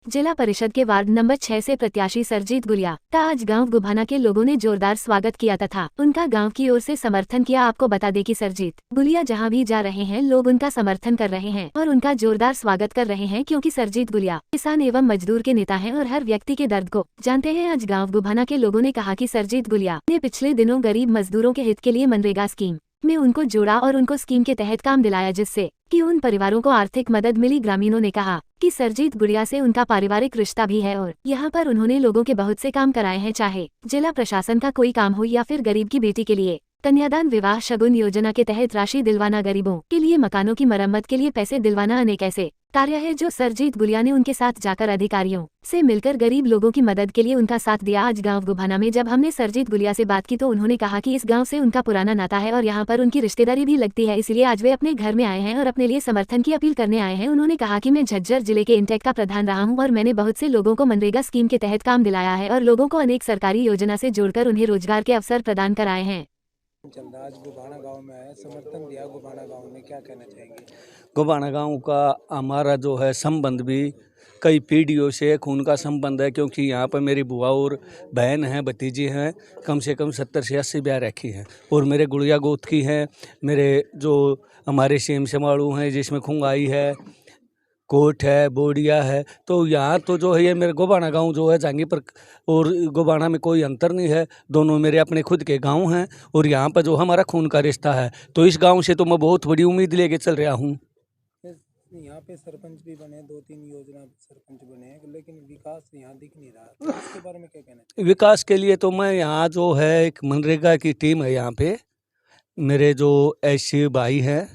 जिला परिषद के वार्ड नंबर 6 से प्रत्याशी सरजीत गुलिया का आज गांव गुभाना के लोगों ने जोरदार स्वागत किया तथा उनका गांव की ओर से समर्थन किया। आपको बता दें कि सरजीत गुलिया जहां भी जा रहे हैं लोग उनका समर्थन कर रहे हैं और उनका जोरदार स्वागत कर रहे हैं, क्योंकि सरजीत गुलिया किसान एवं मजदूर के नेता हैं और हर व्यक्ति के दर्द को जानते हैं। आज गाँव गुभाना के लोगों ने कहा कि सरजीत गुलिया ने पिछले दिनों गरीब मजदूरों के हित के लिए मनरेगा स्कीम में उनको जोड़ा और उनको स्कीम के तहत काम दिलाया, जिससे कि उन परिवारों को आर्थिक मदद मिली। ग्रामीणों ने कहा कि सरजीत गुलिया से उनका पारिवारिक रिश्ता भी है और यहाँ पर उन्होंने लोगों के बहुत से काम कराए हैं, चाहे जिला प्रशासन का कोई काम हो या फिर गरीब की बेटी के लिए कन्यादान, विवाह शगुन योजना के तहत राशि दिलवाना, गरीबों के लिए मकानों की मरम्मत के लिए पैसे दिलवाना, अनेक ऐसे कार्य है जो सरजीत गुलिया ने उनके साथ जाकर अधिकारियों से मिलकर गरीब लोगों की मदद के लिए उनका साथ दिया। आज गांव गुभाना में जब हमने सरजीत गुलिया से बात की तो उन्होंने कहा कि इस गांव से उनका पुराना नाता है और यहां पर उनकी रिश्तेदारी भी लगती है, इसलिए आज वे अपने घर में आए हैं और अपने लिए समर्थन की अपील करने आए हैं। उन्होंने कहा कि मैं झज्जर जिले के इंटेक का प्रधान रहा हूँ और मैंने बहुत से लोगों को मनरेगा स्कीम के तहत काम दिलाया है और लोगों को अनेक सरकारी योजना से जोड़कर उन्हें रोजगार के अवसर प्रदान कराए हैं। चल रहा आज गुभाना गांव में है, समर्थन दिया गुभाना गांव में, क्या कहना चाहेंगे? गुभाना गांव का हमारा जो है संबंध भी कई पीढ़ियों से खून का संबंध है, क्योंकि यहाँ पर मेरी बुआ और बहन हैं, भतीजी हैं, कम से कम 70 से 80 ब्याह रखी हैं और मेरे गुड़िया गोद की हैं। मेरे जो हमारे सेम समाड़ू हैं जिसमें खुंगाई है, कोट है, बोडिया है, तो यहाँ तो जो है ये मेरे गुभाना गांव जो है जहांगीरपुर और गुभाना में कोई अंतर नहीं है, दोनों मेरे अपने खुद के गांव हैं और यहाँ पर जो हमारा खून का रिश्ता है, तो इस गांव से तो मैं बहुत बड़ी उम्मीद लेके चल रहा हूँ। यहाँ पे सरपंच भी बने, 2-3 योजना सरपंच बने हैं, लेकिन विकास यहाँ दिख नहीं रहा, तो इसके बारे में क्या कहना चाहिए? विकास के लिए तो मैं यहाँ जो है एक मनरेगा की टीम है, यहाँ पे मेरे जो ऐसे भाई हैं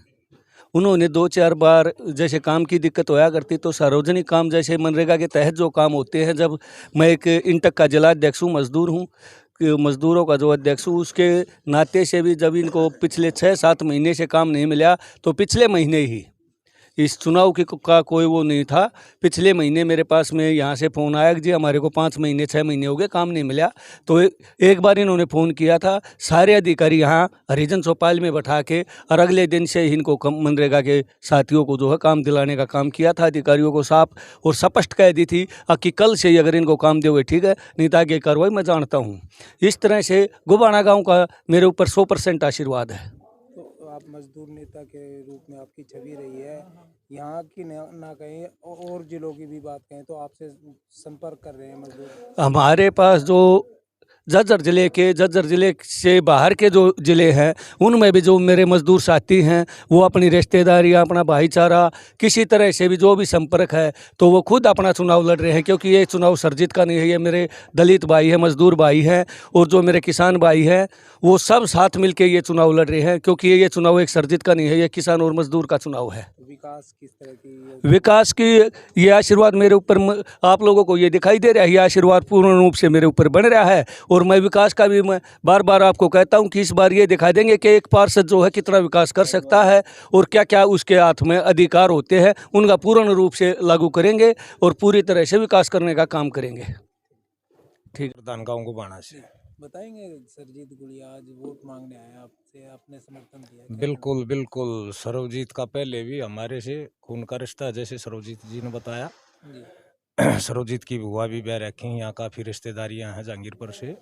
उन्होंने 2-4 बार जैसे काम की दिक्कत होया करती तो सार्वजनिक काम जैसे मनरेगा के तहत जो काम होते हैं, जब मैं एक इंटक का जिला अध्यक्ष हूँ, मजदूर हूँ, मजदूरों का जो अध्यक्ष हूँ, उसके नाते से भी जब इनको पिछले 6-7 महीने से काम नहीं मिला तो पिछले महीने ही इस चुनाव का कोई वो नहीं था, पिछले महीने मेरे पास में यहाँ से फ़ोन आया कि जी हमारे को 5 महीने 6 महीने हो गए काम नहीं मिला। तो एक बार इन्होंने फ़ोन किया था, सारे अधिकारी यहाँ हरिजन चौपाल में बैठा के और अगले दिन से इनको मनरेगा के साथियों को जो है काम दिलाने का काम किया था। अधिकारियों को साफ और स्पष्ट कह दी थी कि कल से ही अगर इनको काम दोगे ठीक है, नहीं तो आगे कार्रवाई मैं जानता हूँ। इस तरह से गुभाना गाँव का मेरे ऊपर 100% आशीर्वाद है। आप मजदूर नेता के रूप में आपकी छवि रही है, यहाँ की ना कहें और जिलों की भी बात कहें तो आपसे संपर्क कर रहे हैं मजदूर। हमारे पास जो जज्जर ज़िले से बाहर के जो ज़िले हैं उनमें भी जो मेरे मजदूर साथी हैं वो अपनी रिश्तेदारियाँ, अपना भाईचारा, किसी तरह से भी जो भी संपर्क है तो वो खुद अपना चुनाव लड़ रहे हैं, क्योंकि ये चुनाव सरजीत का नहीं है, ये मेरे दलित भाई हैं, मजदूर भाई हैं और जो मेरे किसान भाई हैं वो सब साथ मिल के ये चुनाव लड़ रहे हैं, क्योंकि ये चुनाव एक सरजीत का नहीं है, ये किसान और मजदूर का चुनाव है। विकास किस तरह की? विकास की ये आशीर्वाद मेरे ऊपर आप लोगों को ये दिखाई दे रहा है, ये आशीर्वाद पूर्ण रूप से मेरे ऊपर बन रहा है और मैं विकास का भी मैं बार बार आपको कहता हूं कि इस बार ये दिखा देंगे कि एक पार्षद जो है कितना विकास कर सकता है और क्या क्या उसके हाथ में अधिकार होते हैं, उनका पूर्ण रूप से लागू करेंगे और पूरी तरह से विकास करने का काम करेंगे। ठीक, प्रधान गाँव गुभाना से बताएंगे, सरजीत गुलिया आज वोट मांगने आए आपसे, आपने समर्थन दिया? बिल्कुल बिल्कुल, सर्वजीत का पहले भी हमारे से खून का रिश्ता, जैसे सर्वजीत जी ने बताया जी। सर्वजीत की बुआ भी ब्याह रखी हैं, यहाँ काफ़ी रिश्तेदारियाँ हैं जहांगीरपुर से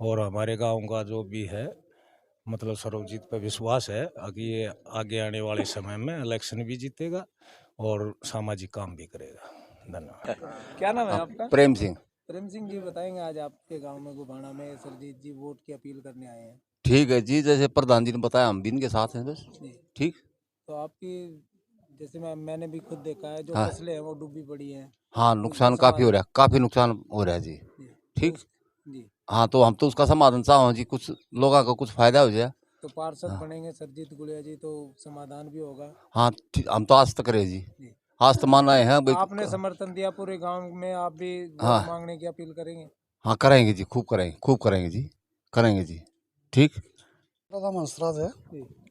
और हमारे गांव का जो भी है मतलब सर्वजीत पर विश्वास है कि ये आगे आने वाले समय में इलेक्शन भी जीतेगा और सामाजिक काम भी करेगा। धन्यवाद। क्या नाम है आपका? प्रेम सिंह। प्रेम सिंह जी, बताएंगे आज आपके गांव में गुभाना में सरजीत जी वोट की अपील करने आए हैं। ठीक है जी, जैसे प्रधान जी ने बताया हम भी इनके साथ हैं बस। ठीक। तो आपकी जैसे मैंने भी खुद देखा है, जो हाँ। फसलें हैं वो डूबी पड़ी हैं। हाँ, नुकसान काफ़ी हो रहा है, काफ़ी नुकसान हो रहा है जी। ठीक जी। हाँ, तो हम तो उसका समाधान चाहो जी, कुछ लोगों का कुछ फायदा हो जाए। तो पार्षद हाँ। बनेंगे सरजीत गुलिया जी तो समाधान भी होगा। हाँ, हम तो आज तक रहे जी, आज तो मान आए हैं भाई। आपने समर्थन दिया पूरे गांव में, आप भी हाँ। वोट मांगने की अपील करेंगे? हाँ करेंगे जी, खूब करेंगे जी, करेंगे जी। ठीक। नाम हंसराज है।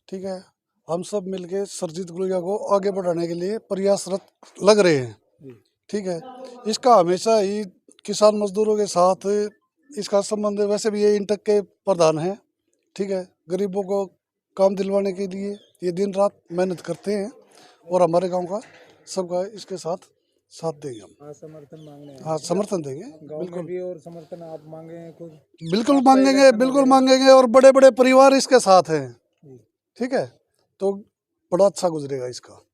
ठीक है, हम सब मिलके सरजीत गुलिया को आगे बढ़ाने के लिए प्रयासरत लग रहे हैं। ठीक है, इसका हमेशा ही किसान मजदूरों के साथ इसका संबंध है, वैसे भी ये इंटक के प्रधान हैं। ठीक है, गरीबों को काम दिलवाने के लिए ये दिन रात मेहनत करते हैं और हमारे गांव का सबका इसके साथ साथ देंगे हम। हाँ, समर्थन मांगने हैं। हाँ, समर्थन देंगे, गांव में बिल्कुल भी और समर्थन आप मांगे हैं खुद? बिल्कुल आपका मांगेंगे, इलेक्शन बिल्कुल होगा। मांगेंगे, और बड़े बड़े परिवार इसके साथ हैं। जी। ठीक है, तो बड़ा अच्छा गुजरेगा इसका।